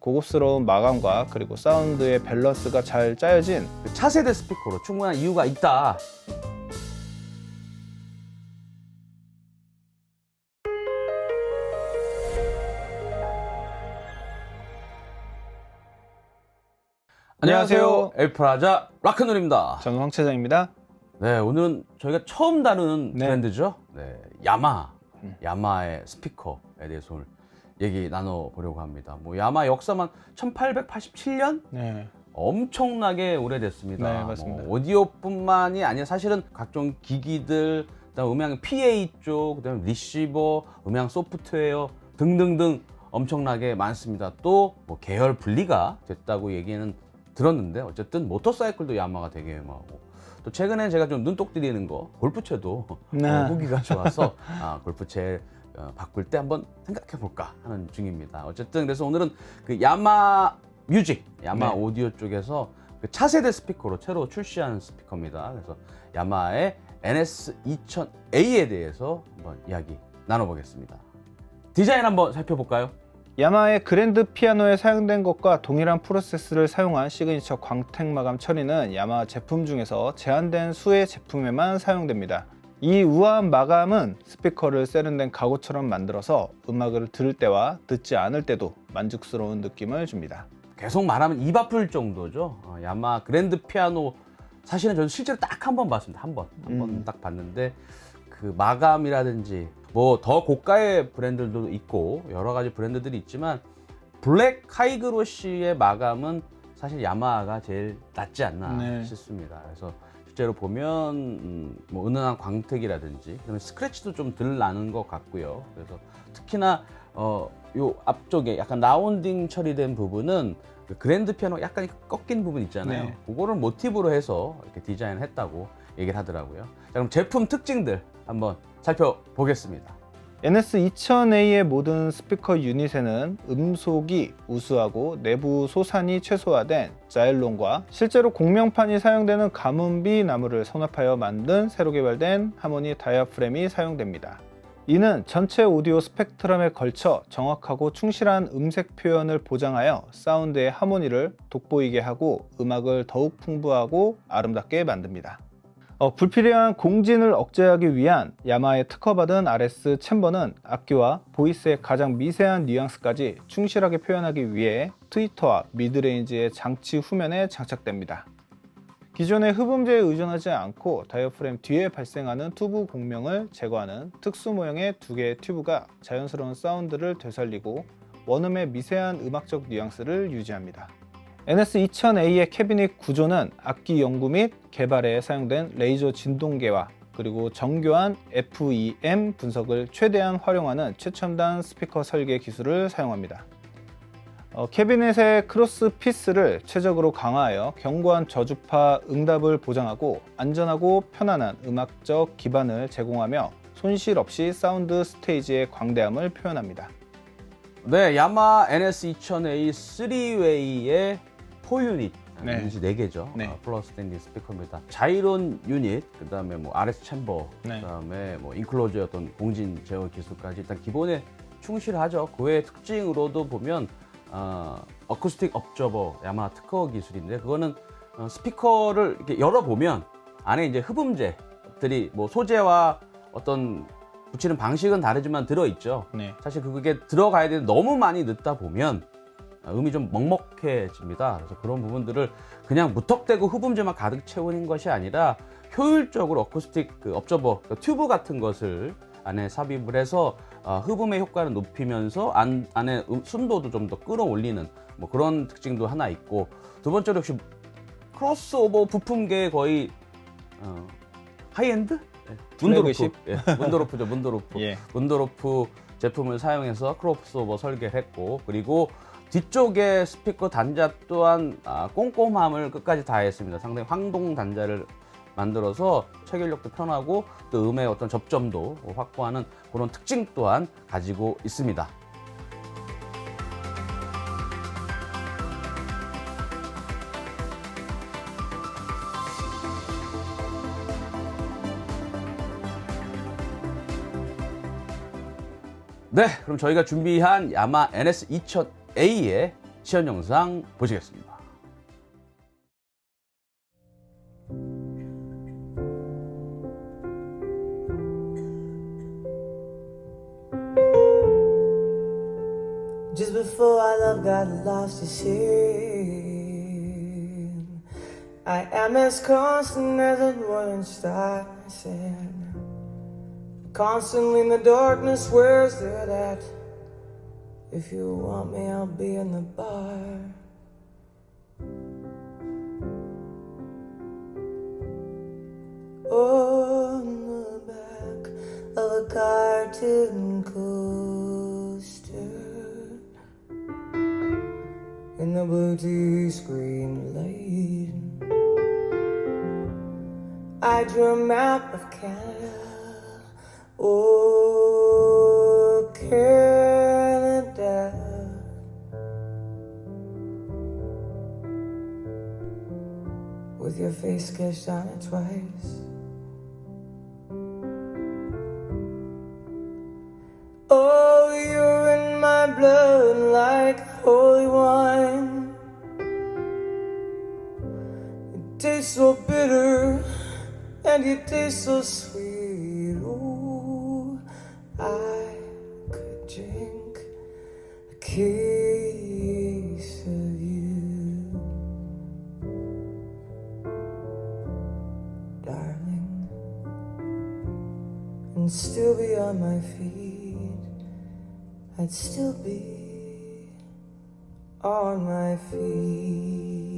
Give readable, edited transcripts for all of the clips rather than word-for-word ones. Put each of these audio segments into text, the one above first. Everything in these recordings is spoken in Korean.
고급스러운 마감과 그리고 사운드의 밸런스가 잘 짜여진 차세대 스피커로 충분한 이유가 있다. 안녕하세요. 엘프라자 락큰롤입니다. 저는 황 차장입니다. 네, 오늘은 저희가 처음 다루는 네. 브랜드죠. 네, 야마의 스피커에 대해서 오늘 얘기 나눠보려고 합니다. 뭐 야마 역사만 1887년? 네. 엄청나게 오래됐습니다. 네, 맞습니다. 뭐 오디오뿐만이 아니라 사실은 각종 기기들, 그다음 음향 PA 쪽, 그다음에 리시버, 음향 소프트웨어 등등등 엄청나게 많습니다. 또 뭐 계열 분리가 됐다고 얘기는 들었는데 어쨌든 모터사이클도 야마가 되게 유명하고, 또 최근에 제가 좀 눈독 들이는 거 골프채도 네. 후기가 좋아서 골프채 바꿀 때 한번 생각해 볼까 하는 중입니다. 어쨌든 그래서 오늘은 그 야마 뮤직, 야마 네. 오디오 쪽에서 그 차세대 스피커로 새로 출시한 스피커입니다. 그래서 야마의 NS2000A에 대해서 한번 이야기 나눠보겠습니다. 디자인 한번 살펴볼까요? 야마의 그랜드 피아노에 사용된 것과 동일한 프로세스를 사용한 시그니처 광택 마감 처리는 야마 제품 중에서 제한된 수의 제품에만 사용됩니다. 이 우아한 마감은 스피커를 세련된 가구처럼 만들어서 음악을 들을 때와 듣지 않을 때도 만족스러운 느낌을 줍니다. 계속 말하면 입 아플 정도죠. 야마 그랜드 피아노, 사실은 저는 실제로 딱 한 번 봤습니다. 한 번 딱 봤는데 그 마감이라든지 뭐 더 고가의 브랜드들도 있고 여러 가지 브랜드들이 있지만 블랙 하이그로시의 마감은 사실 야마가 제일 낫지 않나 네. 싶습니다. 그래서 실제로 보면 뭐 은은한 광택이라든지 그다음에 스크래치도 좀 덜 나는 것 같고요. 그래서 특히나 요 앞쪽에 약간 라운딩 처리된 부분은 그 그랜드 피아노 약간 꺾인 부분 있잖아요. 네. 그거를 모티브로 해서 이렇게 디자인을 했다고 얘기를 하더라고요. 자, 그럼 제품 특징들 한번 살펴보겠습니다. NS2000A의 모든 스피커 유닛에는 음속이 우수하고 내부 소산이 최소화된 자일론과 실제로 공명판이 사용되는 가문비 나무를 혼합하여 만든 새로 개발된 하모니 다이아프램이 사용됩니다. 이는 전체 오디오 스펙트럼에 걸쳐 정확하고 충실한 음색 표현을 보장하여 사운드의 하모니를 돋보이게 하고 음악을 더욱 풍부하고 아름답게 만듭니다. 불필요한 공진을 억제하기 위한 야마의 특허받은 RS 챔버는 악기와 보이스의 가장 미세한 뉘앙스까지 충실하게 표현하기 위해 트위터와 미드레인지의 장치 후면에 장착됩니다. 기존의 흡음재에 의존하지 않고 다이어프램 뒤에 발생하는 튜브 공명을 제거하는 특수 모형의 두 개의 튜브가 자연스러운 사운드를 되살리고 원음의 미세한 음악적 뉘앙스를 유지합니다. NS2000A의 캐비닛 구조는 악기 연구 및 개발에 사용된 레이저 진동계와 그리고 정교한 FEM 분석을 최대한 활용하는 최첨단 스피커 설계 기술을 사용합니다. 캐비넷의 크로스 피스를 최적으로 강화하여 견고한 저주파 응답을 보장하고 안전하고 편안한 음악적 기반을 제공하며 손실 없이 사운드 스테이지의 광대함을 표현합니다. 네, 야마 NS2000A 3웨이의 4유닛, 네. 유닛이 4개죠. 네. 플러스 스탠딩 스피커입니다. 자이론 유닛, 그 다음에 뭐 RS 챔버, 네. 그 다음에 뭐 인클로즈의 어떤 공진 제어 기술까지 일단 기본에 충실하죠. 그 외의 특징으로도 보면 어쿠스틱 업저버 야마 특허 기술인데, 그거는 스피커를 이렇게 열어보면 안에 이제 흡음재들이 뭐 소재와 어떤 붙이는 방식은 다르지만 들어있죠. 네. 사실 그게 들어가야 되는데 너무 많이 넣다 보면 음이 좀 먹먹해집니다. 그래서 그런 부분들을 그냥 무턱대고 흡음재만 가득 채우는 것이 아니라 효율적으로 어쿠스틱 그 업저버, 튜브 같은 것을 안에 삽입을 해서 흡음의 효과를 높이면서 안에 순도도 좀 더 끌어올리는 뭐 그런 특징도 하나 있고, 두 번째로 역시 크로스오버 부품계의 거의 하이엔드? 문도로프. 문도로프죠, 문도로프. 예. 문도로프 제품을 사용해서 크로스오버 설계를 했고, 그리고 뒤쪽에 스피커 단자 또한 꼼꼼함을 끝까지 다했습니다. 상당히 황동 단자를 만들어서 체결력도 편하고 또 음의 어떤 접점도 확보하는 그런 특징 또한 가지고 있습니다. 네, 그럼 저희가 준비한 야마 NS2000A의 유치원 영상 보시겠습니다. Just before our love got lost to sea, I am as constant as a northern star. Constantly in the darkness, where's it at? If you want me, I'll be in the bar. On the back of a cartoon coaster, in the blue tea screen light, I drew a map of Canada. Oh, Canada. With your face sketched on it twice. Oh, you're in my blood like holy wine. It tastes so bitter and you taste so sweet. Oh, I could drink a case of you, darling, and still be on my feet. I'd still be on my feet.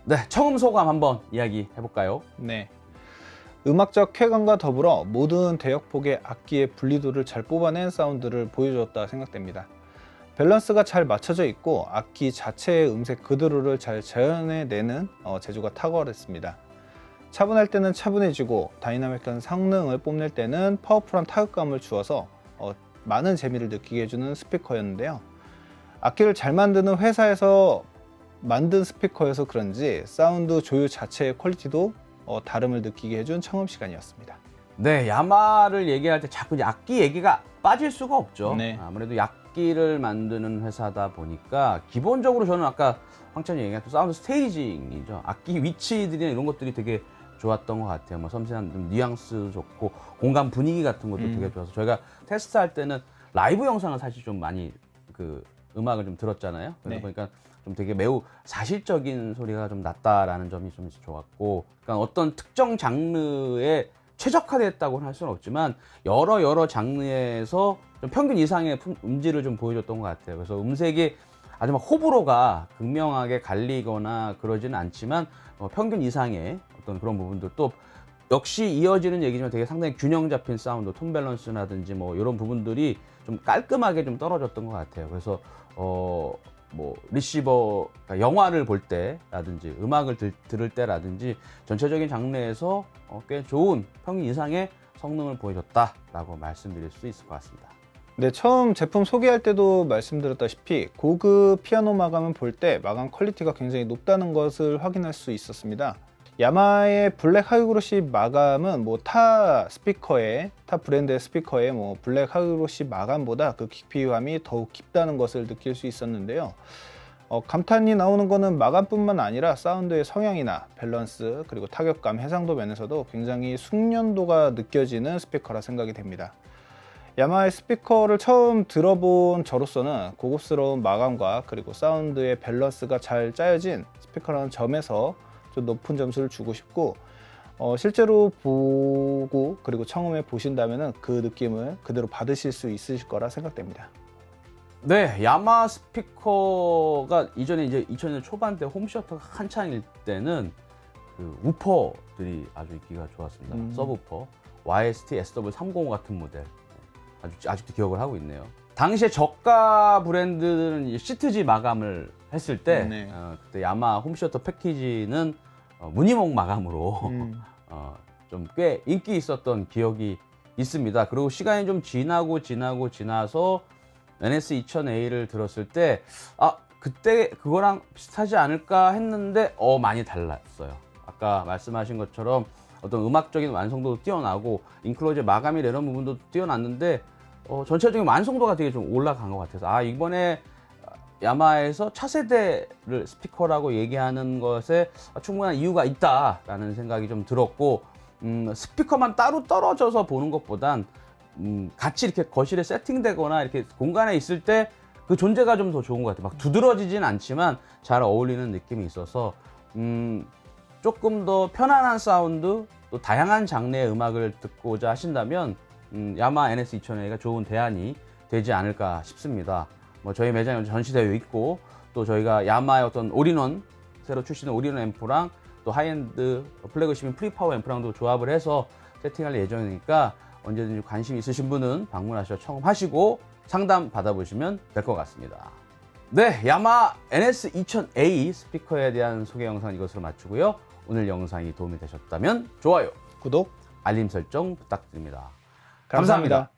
네, 청음 소감 한번 이야기 해볼까요? 네. 음악적 쾌감과 더불어 모든 대역폭의 악기의 분리도를 잘 뽑아낸 사운드를 보여주었다 생각됩니다. 밸런스가 잘 맞춰져 있고 악기 자체의 음색 그대로를 잘 재현해내는 재주가 탁월했습니다. 차분할 때는 차분해지고 다이나믹한 성능을 뽐낼 때는 파워풀한 타격감을 주어서 많은 재미를 느끼게 해주는 스피커였는데요. 악기를 잘 만드는 회사에서 만든 스피커여서 그런지 사운드 조율 자체의 퀄리티도 다름을 느끼게 해준 청음 시간이었습니다. 네, 야마를 얘기할 때 자꾸 이제 악기 얘기가 빠질 수가 없죠. 네. 아무래도 악기를 만드는 회사다 보니까 기본적으로 저는 아까 황찬이 얘기했던 사운드 스테이징이죠. 악기 위치들이나 이런 것들이 되게 좋았던 것 같아요. 뭐 섬세한 좀 뉘앙스 좋고 공간 분위기 같은 것도 되게 좋아서 저희가 테스트할 때는 라이브 영상을 사실 좀 많이 그 음악을 좀 들었잖아요. 그러다 네. 보니까 좀 되게 매우 사실적인 소리가 좀 났다라는 점이 좀 좋았고, 그러니까 어떤 특정 장르에 최적화됐다고는 할 수는 없지만 여러 장르에서 좀 평균 이상의 음질을 좀 보여줬던 것 같아요. 그래서 음색이 아주 막 호불호가 극명하게 갈리거나 그러지는 않지만 평균 이상의 어떤 그런 부분들도 역시 이어지는 얘기지만 되게 상당히 균형 잡힌 사운드, 톤 밸런스라든지 뭐 이런 부분들이 좀 깔끔하게 좀 떨어졌던 것 같아요. 그래서 뭐 리시버, 그러니까 영화를 볼 때라든지 음악을 들을 때라든지 전체적인 장르에서 꽤 좋은 평균 이상의 성능을 보여줬다라고 말씀드릴 수 있을 것 같습니다. 네, 처음 제품 소개할 때도 말씀드렸다시피 고급 피아노 마감을 볼 때 마감 퀄리티가 굉장히 높다는 것을 확인할 수 있었습니다. 야마의 블랙 하이그로시 마감은 뭐 타 브랜드의 스피커의 뭐 블랙 하이그로시 마감보다 그 깊이감이 더욱 깊다는 것을 느낄 수 있었는데요. 감탄이 나오는 거는 마감뿐만 아니라 사운드의 성향이나 밸런스 그리고 타격감, 해상도 면에서도 굉장히 숙련도가 느껴지는 스피커라 생각이 됩니다. 야마의 스피커를 처음 들어본 저로서는 고급스러운 마감과 그리고 사운드의 밸런스가 잘 짜여진 스피커라는 점에서 좀 높은 점수를 주고 싶고, 실제로 보고 그리고 청음해 보신다면 그 느낌을 그대로 받으실 수 있으실 거라 생각됩니다. 네, 야마 스피커가 이전에 이제 2000년 초반 때 홈시어터가 한창일 때는 그 우퍼들이 아주 인기가 좋았습니다. 서브우퍼 YST SW305 같은 모델 아직도 기억을 하고 있네요. 당시에 저가 브랜드는 이제 시트지 마감을 했을 때 네. 그때 야마 홈시어터 패키지는 무늬목 마감으로 좀 꽤 인기 있었던 기억이 있습니다. 그리고 시간이 좀 지나서 NS2000A를 들었을 때 그때 그거랑 비슷하지 않을까 했는데 많이 달랐어요. 아까 말씀하신 것처럼 어떤 음악적인 완성도도 뛰어나고 인클로즈의 마감이나 이런 부분도 뛰어났는데 전체적인 완성도가 되게 좀 올라간 것 같아서 이번에 야마에서 차세대를 스피커라고 얘기하는 것에 충분한 이유가 있다라는 생각이 좀 들었고, 스피커만 따로 떨어져서 보는 것보단 같이 이렇게 거실에 세팅되거나 이렇게 공간에 있을 때 그 존재가 좀 더 좋은 것 같아요. 막 두드러지진 않지만 잘 어울리는 느낌이 있어서 조금 더 편안한 사운드, 또 다양한 장르의 음악을 듣고자 하신다면 야마 NS2000A가 좋은 대안이 되지 않을까 싶습니다. 뭐 저희 매장에 전시되어 있고, 또 저희가 야마의 어떤 올인원, 새로 출시된 올인원 앰프랑 또 하이엔드 플래그십인 프리파워 앰프랑도 조합을 해서 세팅할 예정이니까 언제든지 관심 있으신 분은 방문하셔서 청음하시고 상담 받아보시면 될 것 같습니다. 네, 야마 NS2000A 스피커에 대한 소개 영상 이것으로 마치고요. 오늘 영상이 도움이 되셨다면 좋아요, 구독, 알림 설정 부탁드립니다. 감사합니다.